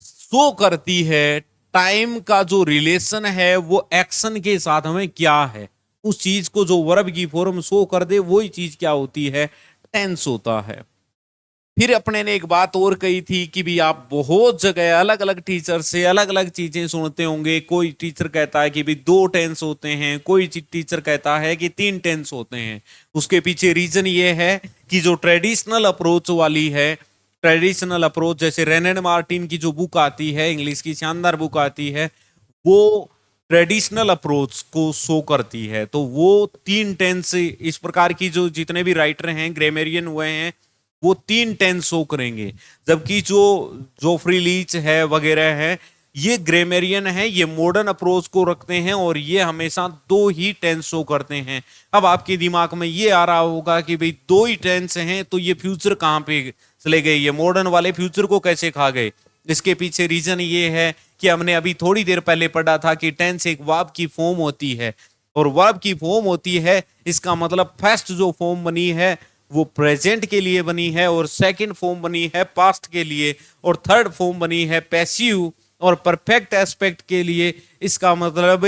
शो करती है टाइम का जो रिलेशन है वो एक्शन के साथ हमें क्या है। उस चीज को जो वर्ब की फॉर्म शो कर दे वही चीज क्या होती है, टेंस होता है। फिर अपने ने एक बात और कही थी कि भी आप बहुत जगह अलग अलग टीचर से अलग अलग चीजें सुनते होंगे। कोई टीचर कहता है कि भी 2 टेंस होते हैं, कोई टीचर कहता है कि 3 टेंस होते हैं। उसके पीछे रीजन ये है कि जो ट्रेडिशनल अप्रोच वाली है, ट्रेडिशनल अप्रोच जैसे रेनेन मार्टिन की जो बुक आती है, इंग्लिश की शानदार बुक आती है, वो ट्रेडिशनल अप्रोच को शो करती है। तो वो 3 टेंस इस प्रकार की जो जितने भी राइटर हैं ग्रामेरियन हुए हैं वो 3 टेंस शो करेंगे, जबकि जो जोफ्री लीच है वगैरह है ये ग्रामेरियन है, ये मॉडर्न अप्रोच को रखते हैं और ये हमेशा 2 ही टेंस शो करते हैं। अब आपके दिमाग में ये आ रहा होगा कि भाई 2 ही टेंस हैं तो ये फ्यूचर कहां पे चले गए, ये मॉडर्न वाले फ्यूचर को कैसे खा गए। इसके पीछे रीजन ये है कि हमने अभी थोड़ी देर पहले पढ़ा था कि टेंस एक वर्ब की फॉर्म होती है, और वर्ब की फॉर्म होती है इसका मतलब फर्स्ट जो फॉर्म बनी है वो प्रेजेंट के लिए बनी है, और सेकंड फॉर्म बनी है पास्ट के लिए, और थर्ड फॉर्म बनी है पैसिव और परफेक्ट एस्पेक्ट के लिए। इसका मतलब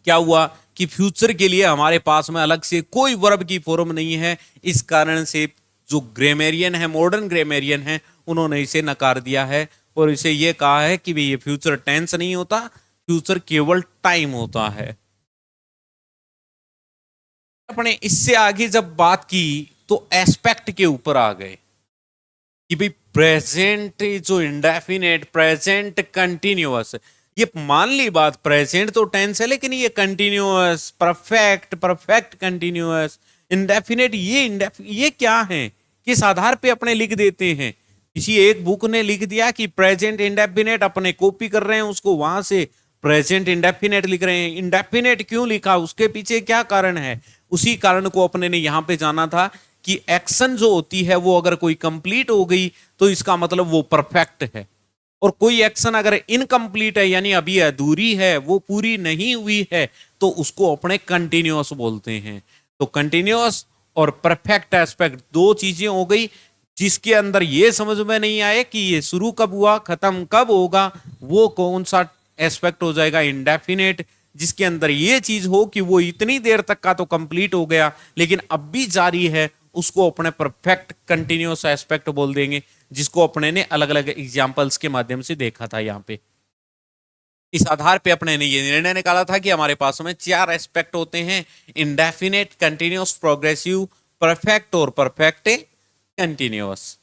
क्या हुआ कि फ्यूचर के लिए हमारे पास में अलग से कोई वर्ब की फॉर्म नहीं है। इस कारण से जो ग्रामेरियन है, मॉडर्न ग्रामेरियन है, उन्होंने इसे नकार दिया है और इसे ये कहा है कि भाई ये फ्यूचर टेंस नहीं होता, फ्यूचर केवल टाइम होता है। अपने इससे आगे जब बात की तो एस्पेक्ट के ऊपर आ गए कि भाई प्रेजेंट जो इंडेफिनेट, प्रेजेंट कंटिन्यूअस, ये मान ली बात, प्रेजेंट तो टेंस है लेकिन ये continuous, perfect, perfect continuous, indefinite, ये क्या है, किस आधार पे अपने लिख देते हैं। किसी एक बुक ने लिख दिया कि प्रेजेंट इंडेफिनेट, अपने कॉपी कर रहे हैं उसको, वहां से प्रेजेंट इंडेफिनेट लिख रहे हैं। इंडेफिनेट क्यों लिखा, उसके पीछे क्या कारण है, उसी कारण को अपने ने यहां पे जाना था कि एक्शन जो होती है वो अगर कोई कंप्लीट हो गई तो इसका मतलब वो परफेक्ट है, और कोई एक्शन अगर इनकम्प्लीट है यानी अभी अधूरी है, वो पूरी नहीं हुई है, तो उसको अपने कंटिन्यूअस बोलते हैं। तो कंटिन्यूअस और परफेक्ट एस्पेक्ट दो चीजें हो गई, जिसके अंदर ये समझ में नहीं आए कि ये शुरू कब हुआ, खत्म कब होगा, वो कौन सा एस्पेक्ट हो जाएगा, इंडेफिनेट। जिसके अंदर ये चीज हो कि वो इतनी देर तक का तो कंप्लीट हो गया लेकिन अब भी जारी है, उसको अपने परफेक्ट कंटिन्यूअस एस्पेक्ट बोल देंगे, जिसको अपने ने अलग अलग एग्जाम्पल्स के माध्यम से देखा था यहाँ पे। इस आधार पे अपने ने ये निर्णय निकाला था कि हमारे पास में चार एस्पेक्ट होते हैं, इंडेफिनेट, कंटिन्यूअस, प्रोग्रेसिव, परफेक्ट और परफेक्ट कंटिन्यूअस।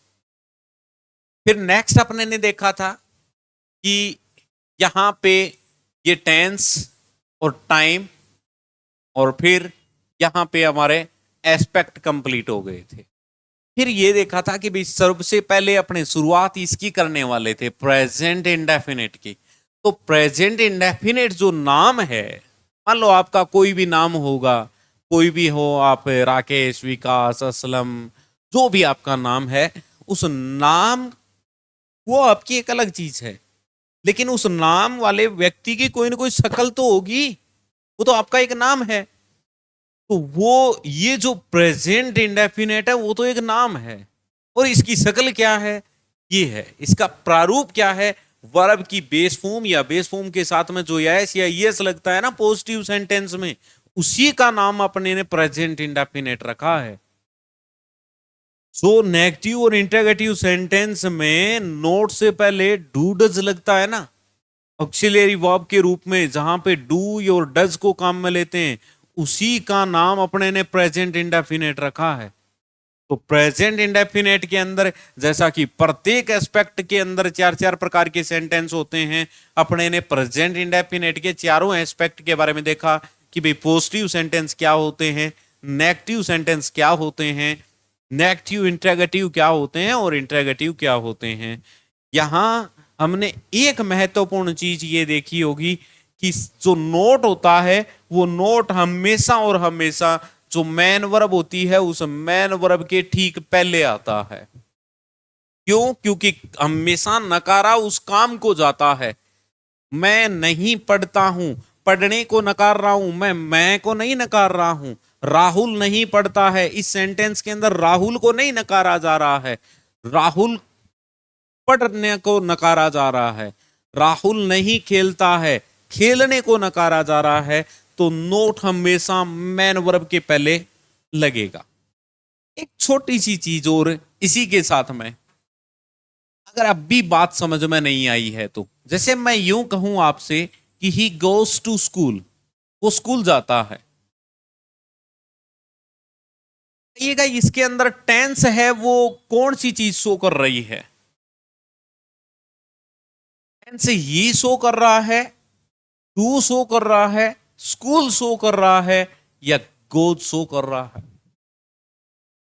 फिर नेक्स्ट अपने ने देखा था कि यहां पे ये टेंस और टाइम, और फिर यहां पे हमारे एस्पेक्ट कंप्लीट हो गए थे। फिर ये देखा था कि भाई सबसे पहले अपने शुरुआत इसकी करने वाले थे प्रेजेंट इंडेफिनेट की। तो प्रेजेंट इंडेफिनेट जो नाम है, मान लो आपका कोई भी नाम होगा, कोई भी हो, आप राकेश, विकास, असलम, जो भी आपका नाम है, उस नाम वो आपकी एक अलग चीज है, लेकिन उस नाम वाले व्यक्ति की कोई ना कोई शक्ल तो होगी, वो तो आपका एक नाम है। तो वो ये जो प्रेजेंट इंडेफिनेट है वो तो एक नाम है, और इसकी शक्ल क्या है, ये है, इसका प्रारूप क्या है, वर्ब की बेस फॉर्म या बेस फॉर्म के साथ में जो यस या यस लगता है ना पॉजिटिव सेंटेंस में, उसी का नाम अपने ने प्रेजेंट इंडेफिनेट रखा है। सो नेगेटिव और इंटरोगेटिव सेंटेंस में नोट से पहले डू डज लगता है ना, ऑक्सिलरी वर्ब के रूप में, जहां पे डू और डज को काम में लेते हैं, उसी का नाम अपने ने प्रेजेंट इंडेफिनेट रखा है। तो प्रेजेंट इंडेफिनेट के अंदर जैसा कि प्रत्येक एस्पेक्ट के अंदर चार चार प्रकार के सेंटेंस होते हैं, अपने ने प्रेजेंट इंडेफिनेट के चारों एस्पेक्ट के बारे में देखा कि भाई पॉजिटिव सेंटेंस क्या होते हैं, नेगेटिव सेंटेंस क्या होते हैं, नेगेटिव इंटरोगेटिव क्या होते हैं, और इंटरोगेटिव क्या होते हैं। यहां हमने एक महत्वपूर्ण चीज ये देखी होगी कि जो नोट होता है वो नोट हमेशा और हमेशा जो मैन वर्ब होती है उस मैन वर्ब के ठीक पहले आता है। क्यों? क्योंकि हमेशा नकारा उस काम को जाता है। मैं नहीं पढ़ता हूं, पढ़ने को नकार रहा हूं, मैं को नहीं नकार रहा हूं। राहुल नहीं पढ़ता है, इस सेंटेंस के अंदर राहुल को नहीं नकारा जा रहा है, राहुल पढ़ने को नकारा जा रहा है। राहुल नहीं खेलता है, खेलने को नकारा जा रहा है। तो नोट हमेशा मैन वर्ब के पहले लगेगा। एक छोटी सी चीज और इसी के साथ में, अगर अब भी बात समझ में नहीं आई है तो, जैसे मैं यूं कहूं आपसे कि ही गोज टू स्कूल, वो स्कूल जाता है, कहिएगा इसके अंदर टेंस है वो कौन सी चीज शो कर रही है, टेंस ही शो कर रहा है, टू शो कर रहा है, स्कूल शो कर रहा है, या गोज शो कर रहा है।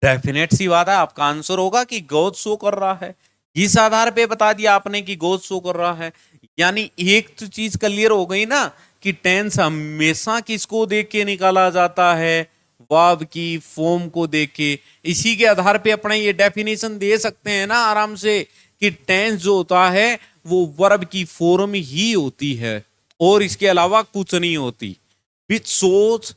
डेफिनेट सी बात है, आपका आंसर होगा कि गोज शो कर रहा है। इस आधार पे बता दिया आपने कि गोज शो कर रहा है, यानी एक तो चीज क्लियर हो गई ना कि टेंस हमेशा किसको देख के निकाला जाता है, वर्ब की फॉर्म को देख के। इसी के आधार पे अपने ये डेफिनेशन दे सकते हैं ना आराम से कि टेंस जो होता है वो वर्ब की फॉर्म ही होती है और इसके अलावा कुछ नहीं होती, विच shows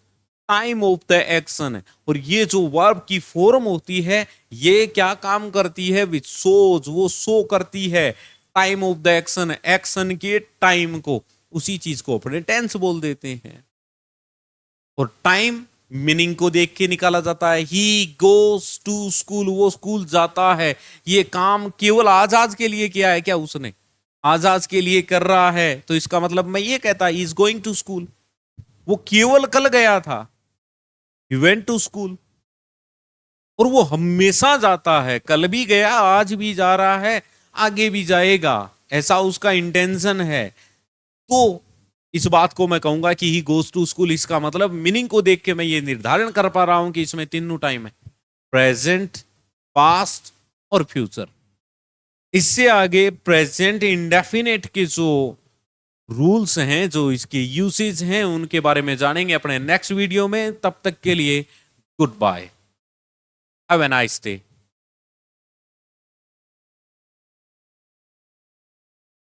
time of the action है। और ये जो वर्ब की फॉर्म होती है ये क्या काम करती है, विच शोज, वो शो करती है time of the action, action के टाइम को, उसी चीज को अपने टेंस बोल देते हैं। और टाइम मीनिंग को देख के निकाला जाता है। ही गोस टू स्कूल, वो स्कूल जाता है। ये काम केवल आज के लिए किया है क्या उसने, आज के लिए कर रहा है, तो इसका मतलब मैं ये कहता इज गोइंग टू स्कूल। वो केवल कल गया था, ही वेंट टू स्कूल। और वो हमेशा जाता है, कल भी गया, आज भी जा रहा है, आगे भी जाएगा, ऐसा उसका इंटेंशन है। तो इस बात को मैं कहूंगा कि ही गोज टू स्कूल, इसका मतलब मीनिंग को देख के मैं ये निर्धारण कर पा रहा हूं कि इसमें तीनों टाइम है, प्रेजेंट, पास्ट और फ्यूचर। इससे आगे प्रेजेंट इंडेफिनेट के जो रूल्स हैं, जो इसके यूसेज हैं, उनके बारे में जानेंगे अपने नेक्स्ट वीडियो में। तब तक के लिए goodbye, have a nice day.